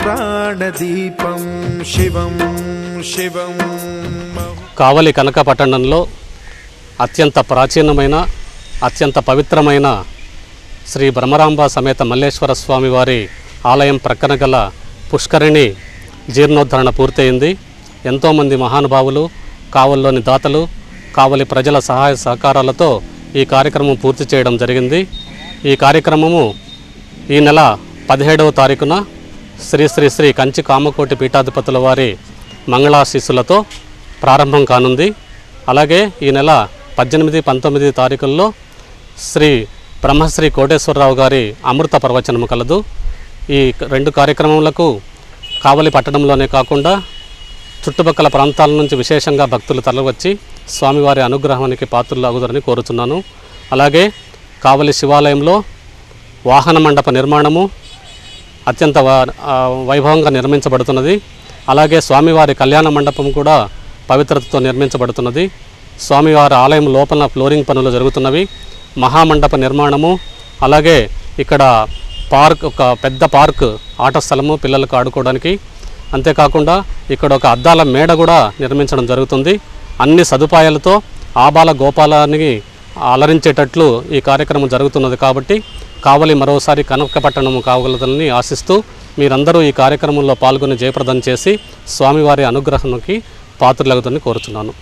ప్రాణదీపం శివం శివం. కావలి కనక పట్టణంలో అత్యంత ప్రాచీనమైన అత్యంత పవిత్రమైన శ్రీ బ్రహ్మరాంబ సమేత మల్లేశ్వర స్వామి వారి ఆలయం ప్రక్కన గల పుష్కరిణి జీర్ణోద్ధరణ పూర్తయింది. ఎంతోమంది మహానుభావులు, కావలిలోని దాతలు, కావలి ప్రజల సహాయ సహకారాలతో ఈ కార్యక్రమం పూర్తి చేయడం జరిగింది. ఈ కార్యక్రమము ఈ నెల 17వ తారీఖున శ్రీ శ్రీ శ్రీ కంచి కామకోటి పీఠాధిపతుల వారి మంగళాశీస్సులతో ప్రారంభం కానుంది. అలాగే ఈ నెల 18, 19 తారీఖుల్లో శ్రీ బ్రహ్మశ్రీ కోటేశ్వరరావు గారి అమృత ప్రవచనము కలదు. ఈ 2 కార్యక్రమములకు కావలి పట్టణంలోనే కాకుండా చుట్టుపక్కల ప్రాంతాల నుంచి విశేషంగా భక్తులు తరలివచ్చి స్వామివారి అనుగ్రహానికి పాత్రలు అగుదరని కోరుచున్నాను. అలాగే కావలి శివాలయంలో వాహన మండప నిర్మాణము అత్యంత వైభవంగా నిర్మించబడుతున్నది. అలాగే స్వామివారి కళ్యాణ మండపం కూడా పవిత్రతతో నిర్మించబడుతున్నది. స్వామివారి ఆలయం లోపల ఫ్లోరింగ్ పనులు జరుగుతున్నవి. మహామండప నిర్మాణము, అలాగే ఇక్కడ ఒక పెద్ద పార్క్, ఆట స్థలము పిల్లలకు ఆడుకోవడానికి. అంతేకాకుండా ఇక్కడ ఒక అద్దాల మేడ కూడా నిర్మించడం జరుగుతుంది. అన్ని సదుపాయాలతో ఆబాల గోపాలాన్ని అలరించేటట్లు ఈ కార్యక్రమం జరుగుతున్నది. కాబట్టి కావలి మరోసారి కనకపట్టణము కావగలదని ఆశిస్తూ మీరందరూ ఈ కార్యక్రమంలో పాల్గొని జయప్రదం చేసి స్వామివారి అనుగ్రహానికి పాత్రలగుదని కోరుచున్నాను.